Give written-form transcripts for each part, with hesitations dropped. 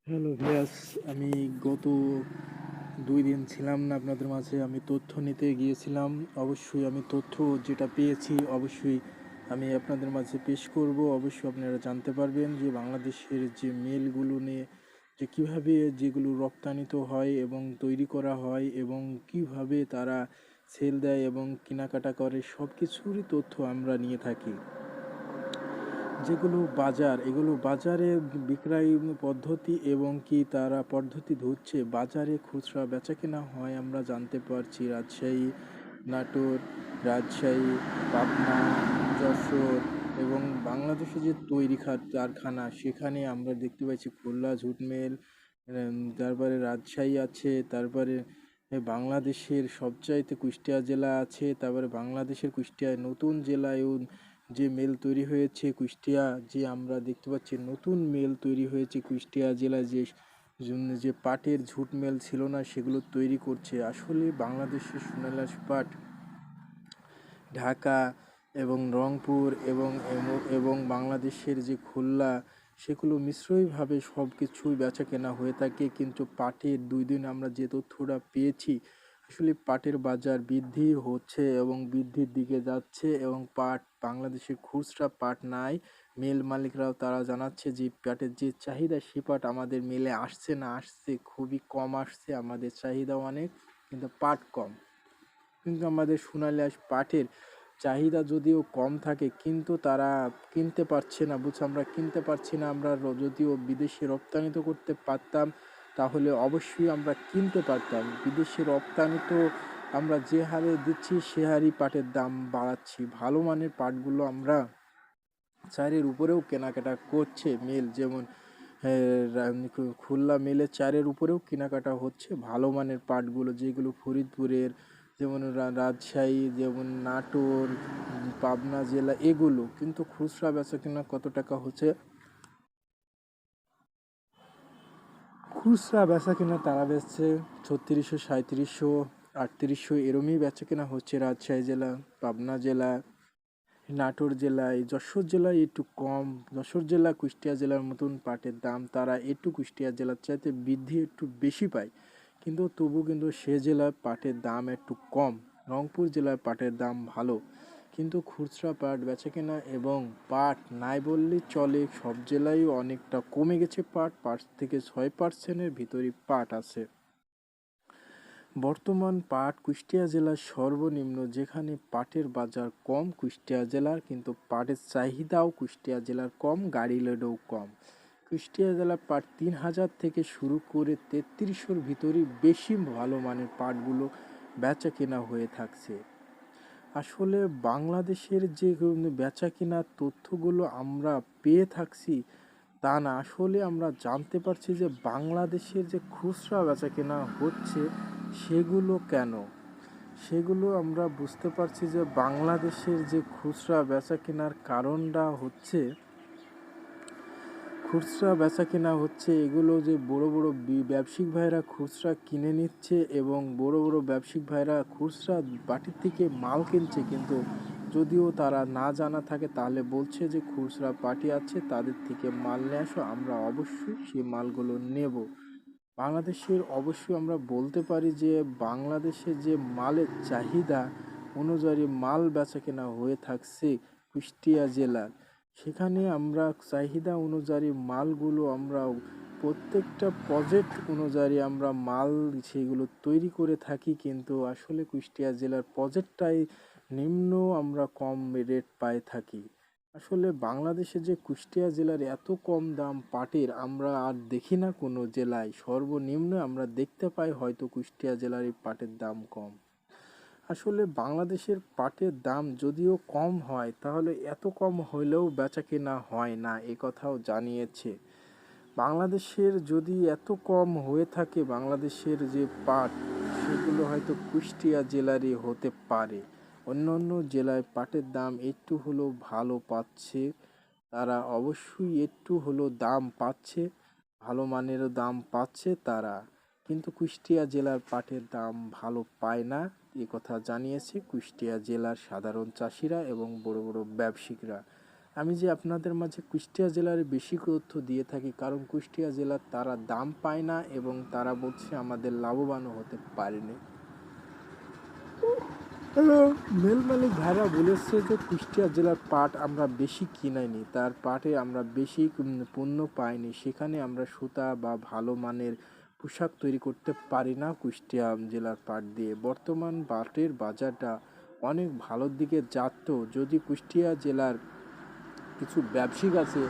Hello ভিয়াস, আমি গত 2 দিন ছিলাম না আপনাদের মাঝে। আমি তথ্য নিতে গিয়েছিলাম। অবশ্যই আমি তথ্য যেটা পেয়েছি অবশ্যই আমি আপনাদের মাঝে পেশ করব। অবশ্যই আপনারা জানতে পারবেন যে বাংলাদেশের যে মেলগুলো নিয়ে যে কীভাবে যেগুলো রপ্তানিত হয় এবং তৈরি করা হয় এবং কিভাবে তারা সেল দেয় এবং কেনাকাটা করে সব কিছুরই তথ্য আমরা নিয়ে থাকি। যেগুলো বাজার, এগুলো বাজারে বিক্রয় পদ্ধতি এবং কি তারা পদ্ধতি ধরছে বাজারে খুচরা বেচাকেনা হয় আমরা জানতে পারছি। রাজশাহী, নাটোর, রাজশাহী, পাবনা, যশোর এবং বাংলাদেশে যে তৈরি কারখানা সেখানে আমরা দেখতে পাচ্ছি খুলনা ঝুট মিল, তারপরে রাজশাহী আছে, তারপরে বাংলাদেশের সবচাইতে কুষ্টিয়া জেলা আছে, তারপরে বাংলাদেশের কুষ্টিয়ায় নতুন জেলায়ও যে মেল তৈরি হয়েছে কুষ্টিয়া, যে আমরা দেখতে পাচ্ছি নতুন মেল তৈরি হয়েছে কুষ্টিয়া জেলায়, যে পাটের ঝুট মেল ছিল না সেগুলো তৈরি করছে। আসলে বাংলাদেশের সোনালী পাট ঢাকা এবং রংপুর এবং বাংলাদেশের যে খুলনা, সেগুলো মিশ্রইভাবে সব কিছুই বেচা কেনা হয়ে থাকে। কিন্তু পাটের 2 দিন আমরা যে তথ্যটা পেয়েছি, আসলে পাটের বাজার বৃদ্ধি হচ্ছে এবং বৃদ্ধির দিকে যাচ্ছে এবং বাংলাদেশে খুচরা পাট নাই। মিল মালিকরাও তারা জানাচ্ছে যে পাটের যে চাহিদা সে পাট আমাদের মিলে আসছে না, আসছে খুবই কম আসছে, আমাদের চাহিদাও অনেক কিন্তু পাট কম। কিন্তু আমাদের সোনালী পাটের চাহিদা যদিও কম থাকে কিন্তু তারা কিনতে পারছে না, আমরা কিনতে পারছি না। আমরা যদিও বিদেশে রপ্তানি তো করতে পারতাম, তাহলে অবশ্যই আমরা কিনতে পারতাম। বিদেশে রপ্তানি তো আমরা যে হারে দিচ্ছি সে হারেই পাটের দাম বাড়াচ্ছি। ভালো মানের পাটগুলো আমরা চারের উপরেও কেনাকাটা করছে মিল, যেমন খুলনা মিলে চারের উপরেও কেনাকাটা হচ্ছে ভালো মানের পাটগুলো, যেগুলো ফরিদপুরের, যেমন রাজশাহী, যেমন নাটোর, পাবনা জেলা, এগুলো কিন্তু খুচরা বেচা কেনা কত টাকা হচ্ছে, খুচরা বেচা কেনা তারা বেচছে 3600, 3700, 3800 এরমই বেচা কেনা হচ্ছে রাজশাহী জেলা, পাবনা জেলা, নাটোর জেলায়, যশোর জেলায় একটু কম। যশোর জেলা কুষ্টিয়া জেলার মতন পাটের দাম তারা একটু কুষ্টিয়া জেলার চাইতে বৃদ্ধি একটু বেশি পায়, কিন্তু তবু কিন্তু সে জেলার পাটের দাম একটু কম। রংপুর জেলার পাটের দাম ভালো, কিন্তু খুচরা পাট বেচাকেনা এবং পাট নাই বললেই চলে। সব জেলায় অনেকটা কমে গেছে পাট, 5 থেকে 6% ভিতরই পাট আছে। বর্তমান পাট কুষ্টিয়া জেলার সর্বনিম্ন, যেখানে পাটের বাজার কম কুষ্টিয়া জেলার, কিন্তু পাটের চাহিদাও কুষ্টিয়া জেলার কম, গাড়ি লোডও কম। কুষ্টিয়া জেলার পাট 3000 থেকে শুরু করে 3300-র ভিতরই বেশি ভালো মানের পাটগুলো বেচা কেনা হয়ে থাকছে। আসলে বাংলাদেশের যে বেচা কেনার তথ্যগুলো আমরা পেয়ে থাকছি তা না, আসলে আমরা জানতে পারছি যে বাংলাদেশের যে খুচরা বেচা কেনা হচ্ছে সেগুলো কেন, সেগুলো আমরা বুঝতে পারছি যে বাংলাদেশের যে খুচরা বেচা কেনার কারণটা হচ্ছে, খুচরা বেচা কেনা হচ্ছে এগুলো যে বড় বড় ব্যবসায়িক ভাইরা খুচরা কিনে নিচ্ছে এবং বড় বড় ব্যবসায়িক ভাইরা খুচরা বাটির থেকে মাল কিনছে, কিন্তু যদিও তারা না জানা থাকে তাহলে বলছে যে খুচরা পার্টি আছে তাদের থেকে মাল নিয়ে আসো, আমরা অবশ্যই সেই মালগুলো নেব। বাংলাদেশের অবশ্যই আমরা বলতে পারি যে বাংলাদেশের যে মালের চাহিদা অনুযায়ী মাল বেচা কেনা হয়ে থাকছে কুষ্টিয়া জেলার। সেখানে আমরা চাহিদা অনুযায়ী মালগুলো আমরা প্রত্যেকটা প্রজেক্ট অনুযায়ী আমরা মাল সেগুলো তৈরি করে থাকি, কিন্তু আসলে কুষ্টিয়া জেলার প্রজেক্টটাই নিম্ন, আমরা কম রেট পাই থাকি। আসলে বাংলাদেশে যে কুষ্টিয়া জেলার এত কম দাম পাটের আমরা আর দেখি না কোনো জেলায়, সর্বনিম্ন আমরা দেখতে পাই হয়তো কুষ্টিয়া জেলার এই পাটের দাম কম। আসলে বাংলাদেশের পাটের দাম যদিও কম হয় তাহলে এত কম হলেও বেচা কেনা হয় না, এ কথাও জানিয়েছে। বাংলাদেশের যদি এত কম হয়ে থাকে বাংলাদেশের যে পাট, সেগুলো হয়তো কুষ্টিয়া জেলারই হতে পারে। অন্য অন্য জেলায় পাটের দাম একটু হলেও ভালো পাচ্ছে, তারা অবশ্যই একটু হলেও দাম পাচ্ছে, ভালো মানেরও দাম পাচ্ছে তারা, কিন্তু কুষ্টিয়া জেলার পাটের দাম ভালো পায় না, এ কথা জানিয়েছে কুষ্টিয়া জেলার সাধারণ চাষিরা এবং বড় বড় ব্যবসায়িকরা। আমি যে আপনাদের মাঝে কুষ্টিয়া জেলার বেশি তথ্য দিয়ে থাকি, কারণ কুষ্টিয়া জেলার তারা দাম পায় না এবং তারা বলছে আমাদের লাভবানও হতে পারেনি। হ্যালো, মেল মালিক ভাইরা বলেছে যে কুষ্টিয়া জেলার পাট আমরা বেশি কিনাইনি, তার পাটে আমরা বেশি পণ্য পাইনি, সেখানে আমরা সুতা বা ভালো মানের পোশাক তৈরি করতে পারি না কুষ্টিয়া জেলার পাট দিয়ে। বর্তমান পাটের বাজারটা অনেক ভালোর দিকে যাচ্ছে। যদি কুষ্টিয়া জেলার কিছু ব্যবসায়িক আছে,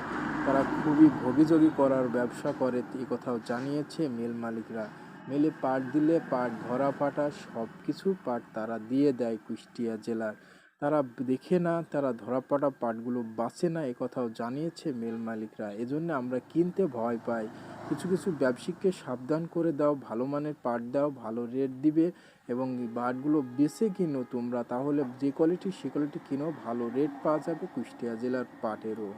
তারা খুবই ভোগীযোগী করার ব্যবসা করে, এই কথাও জানিয়েছে মিল মালিকরা। মিলে পাট দিলে পাট ধরা পাটা সব কিছু পাট তারা দিয়ে দেয় কুষ্টিয়া জেলার। তারা দেখে না, তারা ধরা পাটা পাটগুলো বাঁচে না, এ কথাও জানিয়েছে মিল মালিকরা। এজন্য আমরা কিনতে ভয় পাই। কিছু কিছু ব্যবসায়ীকে সাবধান করে দাও, ভালো মানের পাট দাও, ভালো রেট দিবে এবং এই পাটগুলো বেছে কিনো তোমরা, তাহলে যে কোয়ালিটি সে কোয়ালিটি কিনো, ভালো রেট পাওয়া যাবে কুষ্টিয়া জেলার পাটেরও।